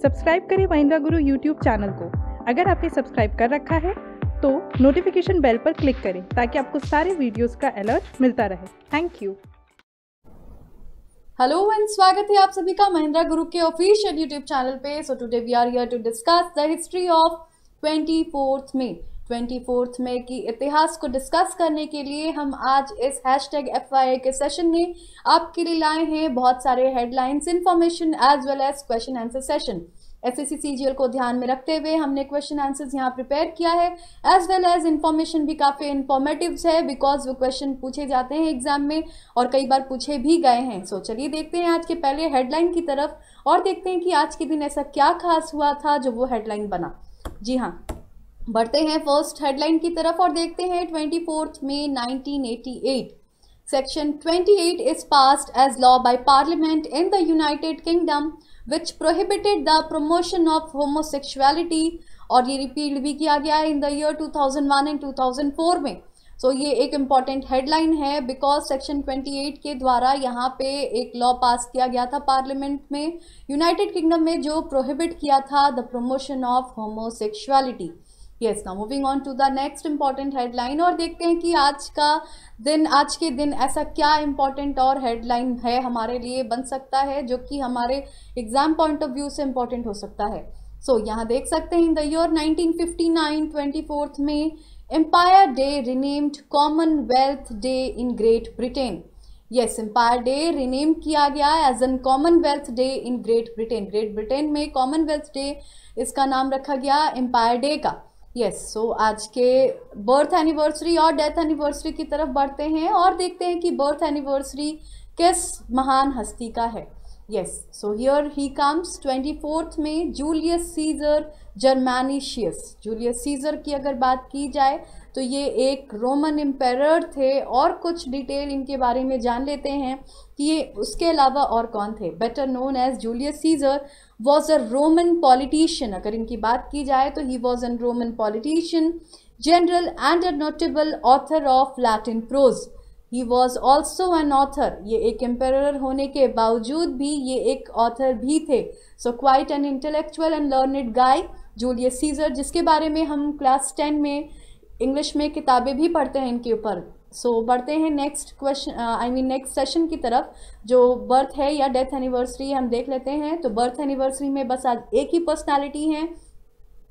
Subscribe करें महिंद्रा गुरु YouTube channel को। अगर आपने सब्सक्राइब कर रखा है तो नोटिफिकेशन बेल पर क्लिक करें ताकि आपको सारे वीडियोस का अलर्ट मिलता रहे। Thank you. हेलो एंड स्वागत है आप सभी का महिंद्रा गुरु के ऑफिशियल यूट्यूब चैनल पे। So today we are here to discuss the history of 24th May. 24th मई की इतिहास को डिस्कस करने के लिए हम आज इस #FYI के सेशन में आपके लिए लाए हैं बहुत सारे headlines, information as well as question answer session. SSC CGL को ध्यान में रखते हुए हमने क्वेश्चन आंसर्स यहाँ प्रिपेयर किया है, एज वेल एज इंफॉर्मेशन भी काफ़ी इंफॉर्मेटिव है बिकॉज वो क्वेश्चन पूछे जाते हैं एग्जाम में और कई बार पूछे भी गए हैं। सो चलिए देखते हैं आज के पहले हेडलाइन की तरफ और देखते हैं कि आज के दिन ऐसा क्या खास हुआ था जो वो हेडलाइन बना। जी हाँ, बढ़ते हैं फर्स्ट हेडलाइन की तरफ और देखते हैं 24th May 1988 section 28 is passed as law by parliament in the United Kingdom which prohibited the promotion of homosexuality और ये रिपीट भी किया गया है इन द ईयर 2001 एंड 2004 में। सो ये एक इम्पॉर्टेंट हेडलाइन है बिकॉज सेक्शन 28 के द्वारा यहाँ पे एक लॉ पास किया गया था पार्लियामेंट में यूनाइटेड किंगडम में जो प्रोहिबिट किया था the promotion of homosexuality. Yes, now moving on to the next important headline और देखते हैं कि आज के दिन ऐसा क्या इम्पॉर्टेंट और हेडलाइन है हमारे लिए बन सकता है जो कि हमारे एग्जाम पॉइंट ऑफ व्यू से इम्पॉर्टेंट हो सकता है। सो यहाँ देख सकते हैं इन द ईयर 1959 24th में Empire Day renamed Commonwealth Day in Great Britain. Yes, Empire Day rename किया गया as an Commonwealth Day in Great Britain. Great Britain में कॉमनवेल्थ डे इसका नाम रखा गया एम्पायर डे का। यस, सो आज के बर्थ एनिवर्सरी और डेथ एनिवर्सरी की तरफ बढ़ते हैं और देखते हैं कि बर्थ एनिवर्सरी किस महान हस्ती का है। Yes, so here he comes 24th में जूलियस सीजर जर्मेनिशियस। जूलियस सीजर की अगर बात की जाए तो ये एक रोमन एम्पेरर थे और कुछ डिटेल इनके बारे में जान लेते हैं कि ये उसके अलावा और कौन थे। Better known as Julius Caesar was a Roman politician. अगर इनकी बात की जाए तो he was an Roman politician, general and a notable author of Latin prose. He was also an author. ये एक एम्पेरर होने के बावजूद भी ये एक ऑथर भी थे। So quite an intellectual and learned guy Julius Caesar, जिसके बारे में हम क्लास 10 में इंग्लिश में किताबें भी पढ़ते हैं इनके ऊपर। सो बढ़ते हैं नेक्स्ट क्वेश्चन नेक्स्ट सेशन की तरफ जो बर्थ है या डेथ एनिवर्सरी हम देख लेते हैं। तो बर्थ एनिवर्सरी में बस आज एक ही पर्सनालिटी है।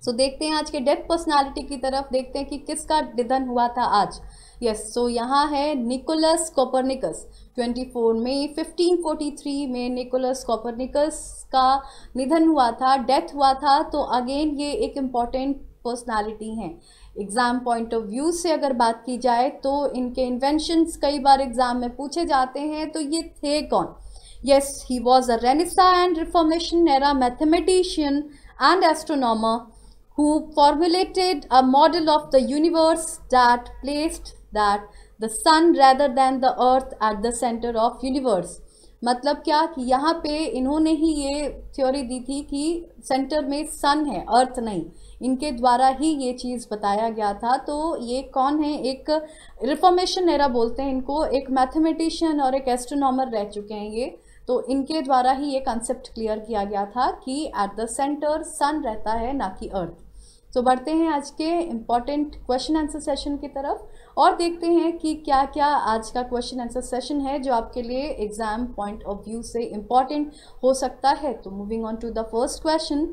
सो देखते हैं आज के डेथ पर्सनालिटी की तरफ, देखते हैं कि किसका निधन हुआ था आज। यस, सो यहाँ है निकोलस कोपरनिकस। 24 मई 1543 में निकोलस कोपरनिकस का निधन हुआ था, डेथ हुआ था। तो अगेन ये एक इम्पॉर्टेंट पर्सनालिटी हैं। एग्ज़ाम पॉइंट ऑफ व्यू से अगर बात की जाए तो इनके इन्वेंशंस कई बार एग्जाम में पूछे जाते हैं। तो ये थे कौन? Yes, he was a renaissance and reformation era mathematician and astronomer who formulated a model of the universe that placed the sun rather than the earth at the center of universe। मतलब क्या कि यहाँ पे इन्होंने ही ये theory दी थी कि centre में सन है, अर्थ नहीं। इनके द्वारा ही ये चीज़ बताया गया था। तो ये कौन है? एक रिफॉर्मेशन एरा बोलते हैं इनको, एक मैथमेटिशियन और एक एस्ट्रोनॉमर रह चुके हैं ये। तो इनके द्वारा ही ये कंसेप्ट क्लियर किया गया था कि एट द सेंटर सन रहता है, ना कि अर्थ। तो बढ़ते हैं आज के इम्पॉर्टेंट क्वेश्चन आंसर सेशन की तरफ और देखते हैं कि क्या क्या आज का क्वेश्चन आंसर सेशन है जो आपके लिए एग्जाम पॉइंट ऑफ व्यू से इम्पॉर्टेंट हो सकता है। तो moving on to the first question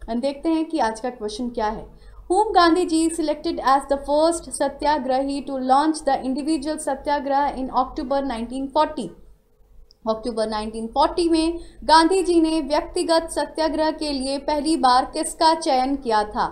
and देखते हैं कि आज का क्वेश्चन क्या है। Whom Gandhi ji selected as the first satyagrahi to launch the individual satyagraha in October 1940? अक्टूबर 1940 में गांधी जी ने व्यक्तिगत सत्याग्रह के लिए पहली बार किसका चयन किया था?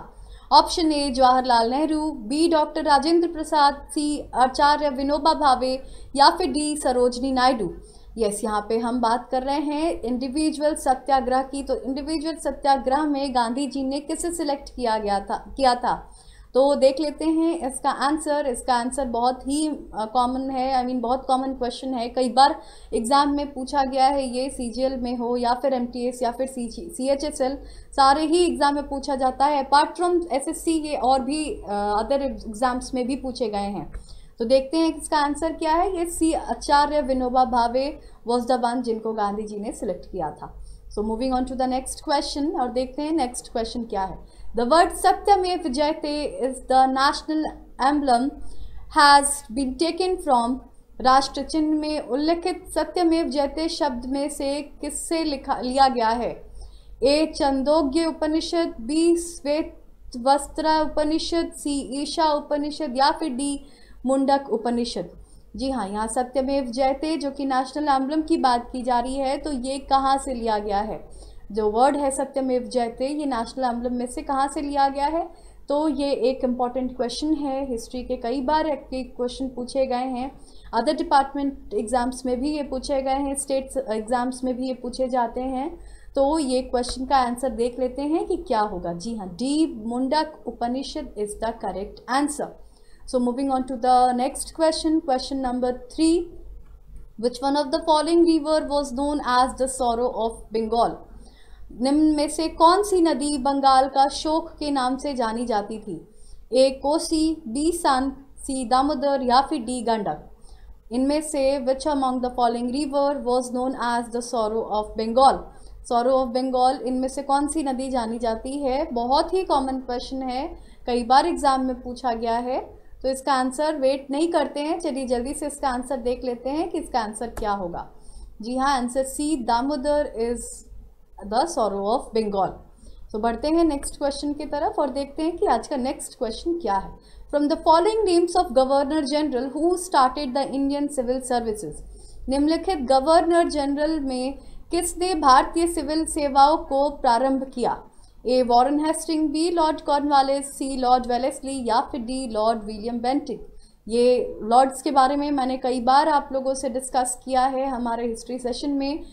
Option A Jawaharlal Nehru, B doctor Rajendra Prasad, C Acharya Vinoba Bhave या फिर डी सरोजनी नायडू। यस, यहाँ पे हम बात कर रहे हैं इंडिविजुअल सत्याग्रह की। तो इंडिविजुअल सत्याग्रह में गांधी जी ने किसे सिलेक्ट किया था तो देख लेते हैं इसका आंसर। इसका आंसर बहुत ही कॉमन है, बहुत कॉमन क्वेश्चन है। कई बार एग्जाम में पूछा गया है, ये सीजीएल में हो या फिर एमटीएस या फिर सीएचएसएल, सारे ही एग्जाम में पूछा जाता है। अपार्ट फ्रॉम एसएससी ये और भी अदर एग्जाम्स में भी पूछे गए हैं। तो देखते हैं इसका आंसर क्या है। ये सी आचार्य विनोबा भावे वॉज द वन जिनको गांधी जी ने सिलेक्ट किया था। So moving on to the next question और देखते हैं नेक्स्ट क्वेश्चन क्या है। The word Satyameva Jayate is the national emblem has been taken from. राष्ट्र चिन्ह में उल्लिखित सत्यमेव जयते शब्द में से किससे लिया गया है? ए छंदोग्य उपनिषद, बी श्वेतवस्त्र उपनिषद, सी ईशा उपनिषद या फिर डी मुंडक उपनिषद। जी हाँ, यहाँ सत्यमेव जयते जो कि नेशनल एम्बलम की बात की जा रही है, तो ये कहाँ से लिया गया है? जो वर्ड है सत्यमेव जयते, ये नेशनल एम्बलम में से कहाँ से लिया गया है? तो ये एक इम्पॉर्टेंट क्वेश्चन है, हिस्ट्री के कई बार क्वेश्चन पूछे गए हैं, अदर डिपार्टमेंट एग्जाम्स में भी ये पूछे गए हैं, स्टेट एग्जाम्स में भी ये पूछे जाते हैं। तो ये क्वेश्चन का आंसर देख लेते हैं कि क्या होगा। जी हाँ, D Mundaka Upanishad is the correct answer. So moving on to the next question, question number 3, which one of the following river was known as the sorrow of Bengal? निम्न में से कौन सी नदी बंगाल का शोक के नाम से जानी जाती थी? A Kosi, B Son, C Damodar या फिर डी गंडक। इनमें से which among the following river was known as the sorrow of Bengal? Sorrow of Bengal, इनमें से कौन सी नदी जानी जाती है? बहुत ही कॉमन क्वेश्चन है, कई बार एग्जाम में पूछा गया है। तो इसका आंसर वेट नहीं करते हैं, चलिए जल्दी से इसका आंसर देख लेते हैं कि इसका आंसर क्या होगा। जी हाँ, answer C Damodar is the sorrow of Bengal. तो बढ़ते हैं नेक्स्ट क्वेश्चन की तरफ और देखते हैं कि आज का नेक्स्ट क्वेश्चन क्या है। From the following names of governor general who started the Indian civil services? निम्नलिखित गवर्नर जनरल में किसने भारतीय सिविल सेवाओं को प्रारंभ किया? A Warren Hastings, B Lord Cornwallis, C Lord Wellesley या फिर डी लॉर्ड विलियम बेंटिक। ये लॉर्ड्स के बारे में मैंने कई बार आप लोगों से डिस्कस किया है हमारे हिस्ट्री सेशन में,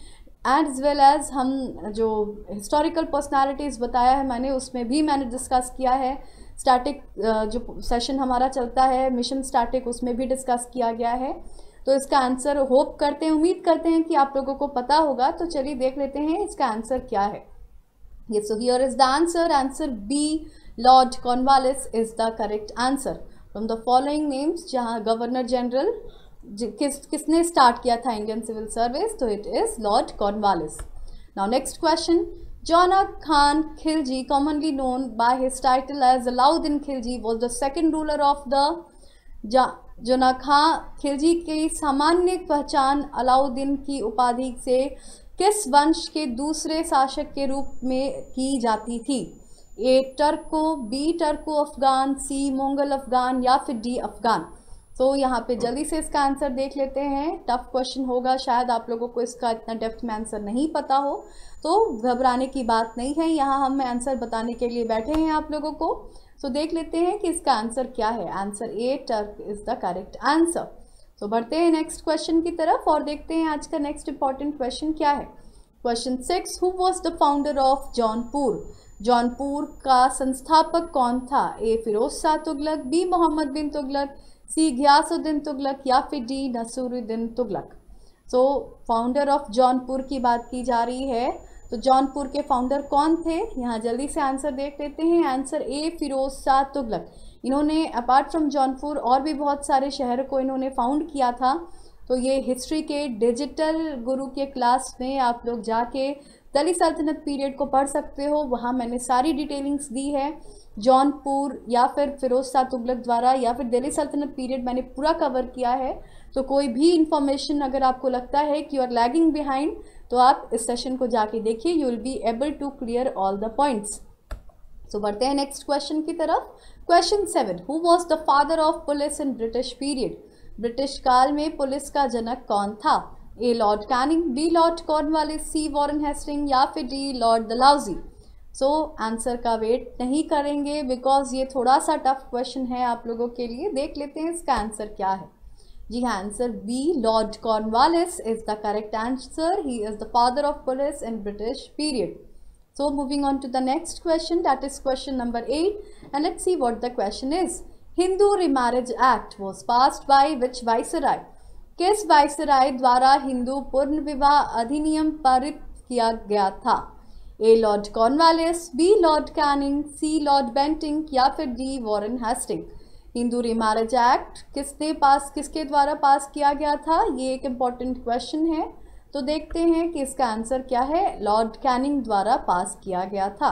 एज वेल एज हम जो हिस्टोरिकल पर्सनालिटीज़ बताया है मैंने, उसमें भी मैंने डिस्कस किया है। स्टैटिक जो सेशन हमारा चलता है मिशन स्टैटिक, उसमें भी डिस्कस किया गया है। तो इसका आंसर होप करते हैं, उम्मीद करते हैं कि आप लोगों को पता होगा। तो चलिए देख लेते हैं इसका आंसर क्या है। ये so here is the answer, answer B Lord Cornwallis is the correct answer. From the following names, जहां गवर्नर जनरल किसने स्टार्ट किया था इंडियन सिविल सर्विस, तो it is Lord Cornwallis. Now next question, Jona Khan Khilji, commonly known by his title as Alauddin Khilji, was the second ruler of the जोना खां खिलजी की सामान्य पहचान अलाउद्दीन की उपाधि से किस वंश के दूसरे शासक के रूप में की जाती थी? ए टर्को, बी टर्को अफगान, सी मंगोल अफगान या फिर डी अफगान। तो यहाँ पे जल्दी से इसका आंसर देख लेते हैं। टफ क्वेश्चन होगा, शायद आप लोगों को इसका इतना डेप्थ में आंसर नहीं पता हो, तो घबराने की बात नहीं है, यहाँ हम आंसर बताने के लिए बैठे हैं आप लोगों को। तो देख लेते हैं कि इसका आंसर क्या है। Answer A Turk is the correct answer. तो बढ़ते हैं नेक्स्ट क्वेश्चन की तरफ और देखते हैं आज का नेक्स्ट इंपॉर्टेंट क्वेश्चन क्या है। Question 6, who was the founder of Jaunpur? Jaunpur का संस्थापक कौन था? A Firoz Shah Tughlaq, B Muhammad bin Tughlaq, C Ghiyasuddin Tughlaq या फिर D Nasiruddin Tughlaq. So founder of Jaunpur की बात की जा रही है, तो जौनपुर के फाउंडर कौन थे? यहाँ जल्दी से आंसर देख लेते हैं। Answer A Firoz Shah Tughlaq. इन्होंने अपार्ट फ्रॉम जौनपुर और भी बहुत सारे शहरों को इन्होंने फाउंड किया था। तो ये हिस्ट्री के डिजिटल गुरु के क्लास में आप लोग जाके दिल्ली सल्तनत पीरियड को पढ़ सकते हो, वहाँ मैंने सारी डिटेलिंग्स दी है। जौनपुर या फिर फिरोज शाह तुगलक द्वारा या फिर दिल्ली सल्तनत पीरियड मैंने पूरा कवर किया है। तो कोई भी इंफॉर्मेशन अगर आपको लगता है कि यू आर लैगिंग बिहाइंड, तो आप इस सेशन को जाके देखिए, you will be able to clear all the points. So बढ़ते हैं नेक्स्ट क्वेश्चन की तरफ। Question 7, who was the father of police in British period? British काल में पुलिस का जनक कौन था? A Lord Canning, B Lord Cornwallis, C Warren Hastings या फिर D Lord Dalhousie. So answer का वेट नहीं करेंगे बिकॉज ये थोड़ा सा टफ क्वेश्चन है आप लोगों के लिए। देख लेते हैं इसका आंसर क्या है। जी हाँ, answer B Lord Cornwallis is the correct answer. He is the father of police in British period. So moving on to the next question, that is question number 8, and let's see what the question is. Hindu Remarriage Act was passed by which viceroy? किस viceroy द्वारा हिंदू पूर्ण विवाह अधिनियम पारित किया गया था? A Lord Cornwallis, B Lord Canning, C Lord Bentinck या फिर D Warren Hastings. Hindu remarriage act किसके द्वारा पास किया गया था? ये एक इम्पॉर्टेंट क्वेश्चन है, तो देखते हैं कि इसका आंसर क्या है, लॉर्ड कैनिंग द्वारा पास किया गया था।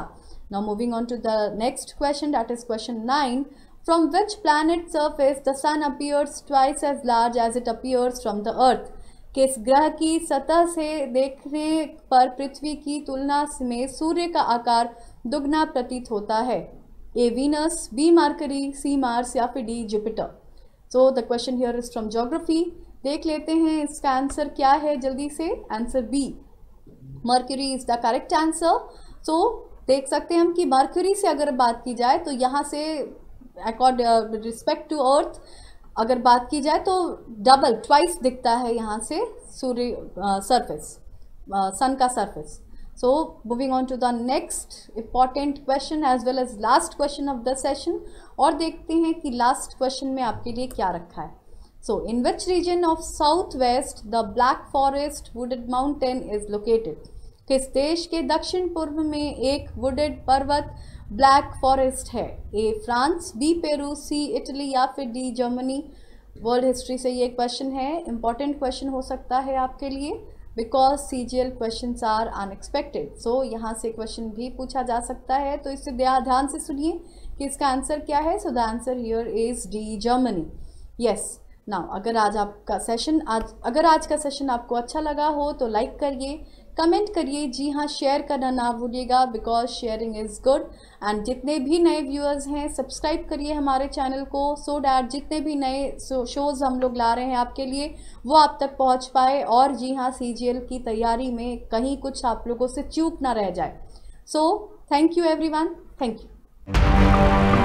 Now moving on to the next question, that is question 9। From which planet surface the sun appears twice as large as it appears from the earth? किस ग्रह की सतह से देखने पर पृथ्वी की तुलना में सूर्य का आकार दुगना प्रतीत होता है? A Venus, B Mercury, C Mars या फिर D Jupiter? So the question here is from geography. देख लेते हैं इसका आंसर क्या है जल्दी से। Answer B, Mercury is the correct answer. So देख सकते हैं हम कि मरकरी से अगर बात की जाए तो यहाँ से अकॉर्ड रिस्पेक्ट टू अर्थ अगर बात की जाए तो डबल ट्वाइस दिखता है यहाँ से सूर्य सरफेस, सन का surface. So moving on to the next important question as well as last question of the session, और देखते हैं कि लास्ट क्वेश्चन में आपके लिए क्या रखा है। So in which region of south west the Black Forest wooded mountain is located? किस देश के दक्षिण पूर्व में एक वुडेड पर्वत ब्लैक फॉरेस्ट है? A France, B Peru, C Italy या फिर डी जर्मनी? वर्ल्ड हिस्ट्री से ये क्वेश्चन है, इंपॉर्टेंट क्वेश्चन हो सकता है आपके लिए because CGL questions are unexpected. So यहाँ से क्वेश्चन भी पूछा जा सकता है, तो इससे ध्यान से सुनिए कि इसका आंसर क्या है। So the answer here is D Germany. Yes. Now अगर आज का सेशन आपको अच्छा लगा हो तो लाइक करिए, कमेंट करिए, जी हाँ शेयर करना ना भूलिएगा because sharing is good. And जितने भी नए व्यूअर्स हैं सब्सक्राइब करिए हमारे चैनल को सो डैट जितने भी नए शोज़ हम लोग ला रहे हैं आपके लिए वो आप तक पहुंच पाए, और जी हाँ CGL की तैयारी में कहीं कुछ आप लोगों से चूक ना रह जाए। So thank you everyone, thank you.